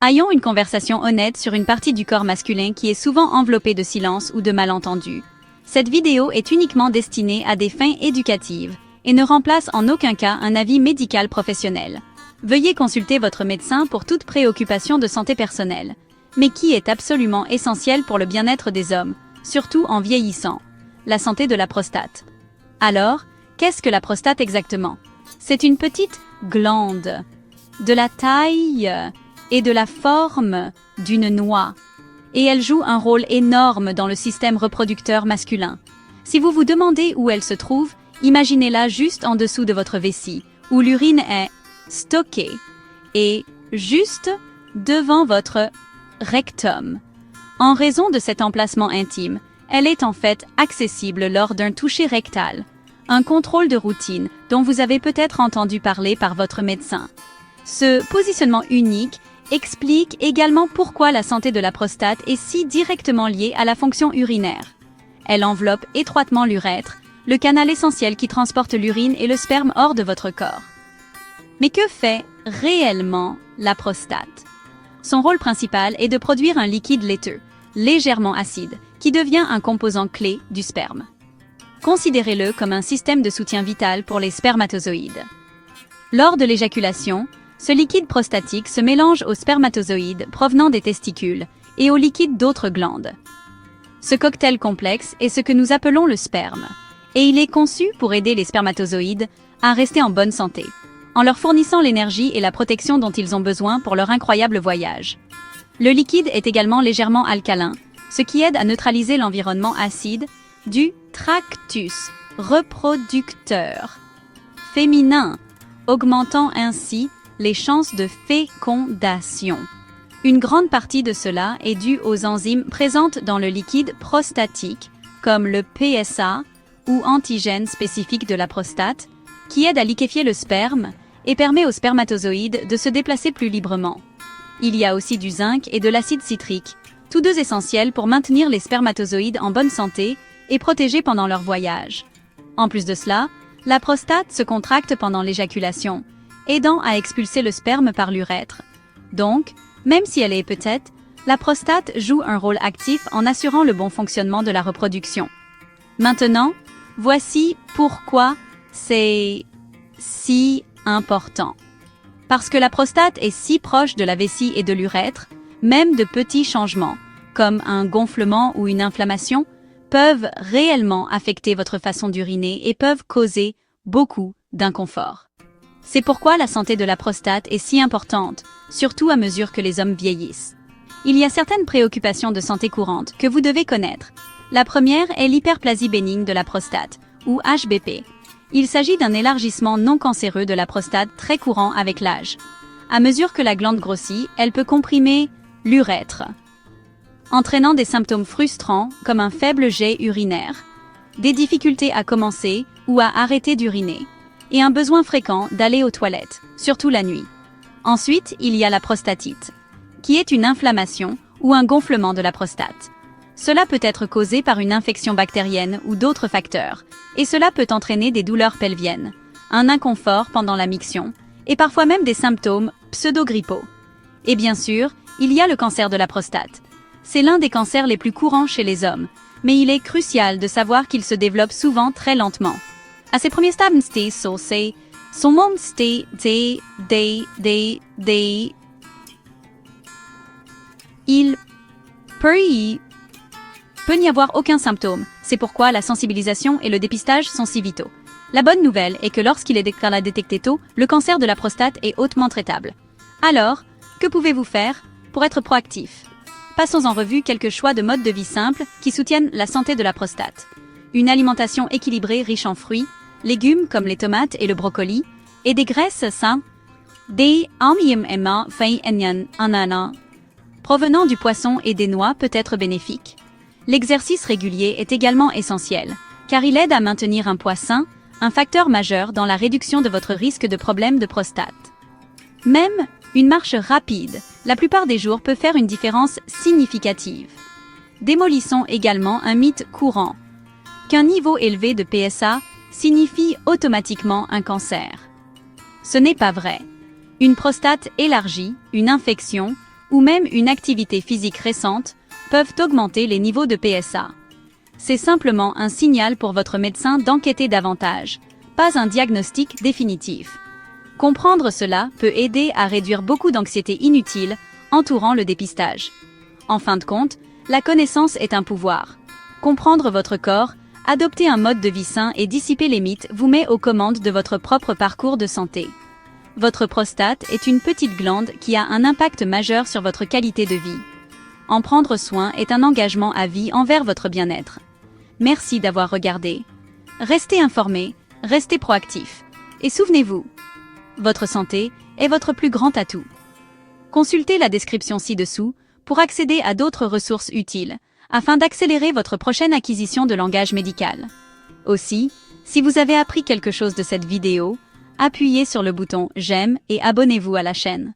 Ayons une conversation honnête sur une partie du corps masculin qui est souvent enveloppée de silence ou de malentendus. Cette vidéo est uniquement destinée à des fins éducatives et ne remplace en aucun cas un avis médical professionnel. Veuillez consulter votre médecin pour toute préoccupation de santé personnelle, mais qui est absolument essentiel pour le bien-être des hommes, surtout en vieillissant: la santé de la prostate. Alors, qu'est-ce que la prostate exactement? C'est une petite glande, de la taille et de la forme d'une noix, et elle joue un rôle énorme dans le système reproducteur masculin. Si vous vous demandez où elle se trouve, imaginez-la juste en dessous de votre vessie, où l'urine est stockée, et juste devant votre rectum. En raison de cet emplacement intime, elle est en fait accessible lors d'un toucher rectal, un contrôle de routine dont vous avez peut-être entendu parler par votre médecin. Ce positionnement unique explique également pourquoi la santé de la prostate est si directement liée à la fonction urinaire. Elle enveloppe étroitement l'urètre, le canal essentiel qui transporte l'urine et le sperme hors de votre corps. Mais que fait réellement la prostate? Son rôle principal est de produire un liquide laiteux, légèrement acide, qui devient un composant clé du sperme. Considérez-le comme un système de soutien vital pour les spermatozoïdes. Lors de l'éjaculation, ce liquide prostatique se mélange aux spermatozoïdes provenant des testicules et au liquide d'autres glandes. Ce cocktail complexe est ce que nous appelons le sperme, et il est conçu pour aider les spermatozoïdes à rester en bonne santé, en leur fournissant l'énergie et la protection dont ils ont besoin pour leur incroyable voyage. Le liquide est également légèrement alcalin, ce qui aide à neutraliser l'environnement acide du tractus reproducteur féminin, augmentant ainsi les chances de fécondation. Une grande partie de cela est due aux enzymes présentes dans le liquide prostatique, comme le PSA ou antigène spécifique de la prostate, qui aide à liquéfier le sperme et permet aux spermatozoïdes de se déplacer plus librement. Il y a aussi du zinc et de l'acide citrique, tous deux essentiels pour maintenir les spermatozoïdes en bonne santé et protégés pendant leur voyage. En plus de cela, la prostate se contracte pendant l'éjaculation, aidant à expulser le sperme par l'urètre. Donc, même si elle est petite, la prostate joue un rôle actif en assurant le bon fonctionnement de la reproduction. Maintenant, voici pourquoi c'est si important. Parce que la prostate est si proche de la vessie et de l'urètre, même de petits changements, comme un gonflement ou une inflammation, peuvent réellement affecter votre façon d'uriner et peuvent causer beaucoup d'inconfort. C'est pourquoi la santé de la prostate est si importante, surtout à mesure que les hommes vieillissent. Il y a certaines préoccupations de santé courantes que vous devez connaître. La première est l'hyperplasie bénigne de la prostate, ou HBP. Il s'agit d'un élargissement non cancéreux de la prostate très courant avec l'âge. À mesure que la glande grossit, elle peut comprimer l'urètre, entraînant des symptômes frustrants comme un faible jet urinaire, des difficultés à commencer ou à arrêter d'uriner, et un besoin fréquent d'aller aux toilettes, surtout la nuit. Ensuite, il y a la prostatite, qui est une inflammation ou un gonflement de la prostate. Cela peut être causé par une infection bactérienne ou d'autres facteurs, et cela peut entraîner des douleurs pelviennes, un inconfort pendant la miction, et parfois même des symptômes pseudo-grippaux. Et bien sûr, il y a le cancer de la prostate. C'est l'un des cancers les plus courants chez les hommes, mais il est crucial de savoir qu'il se développe souvent très lentement. À ses premiers stades, il peut n'y avoir aucun symptôme. C'est pourquoi la sensibilisation et le dépistage sont si vitaux. La bonne nouvelle est que lorsqu'il est détecté tôt, le cancer de la prostate est hautement traitable. Alors, que pouvez-vous faire pour être proactif? Passons en revue quelques choix de modes de vie simples qui soutiennent la santé de la prostate. Une alimentation équilibrée riche en fruits, légumes comme les tomates et le brocoli, et des graisses saines, provenant du poisson et des noix peut être bénéfique. L'exercice régulier est également essentiel, car il aide à maintenir un poids sain, un facteur majeur dans la réduction de votre risque de problème de prostate. Même une marche rapide, la plupart des jours, peut faire une différence significative. Démolissons également un mythe courant, qu'un niveau élevé de PSA signifie automatiquement un cancer. Ce n'est pas vrai. Une prostate élargie, une infection ou même une activité physique récente, peuvent augmenter les niveaux de PSA. C'est simplement un signal pour votre médecin d'enquêter davantage, pas un diagnostic définitif. Comprendre cela peut aider à réduire beaucoup d'anxiété inutile entourant le dépistage. En fin de compte, la connaissance est un pouvoir. Comprendre votre corps, adopter un mode de vie sain et dissiper les mythes vous met aux commandes de votre propre parcours de santé. Votre prostate est une petite glande qui a un impact majeur sur votre qualité de vie. En prendre soin est un engagement à vie envers votre bien-être. Merci d'avoir regardé. Restez informé, restez proactif. Et souvenez-vous, votre santé est votre plus grand atout. Consultez la description ci-dessous pour accéder à d'autres ressources utiles, afin d'accélérer votre prochaine acquisition de langage médical. Aussi, si vous avez appris quelque chose de cette vidéo, appuyez sur le bouton « J'aime » et abonnez-vous à la chaîne.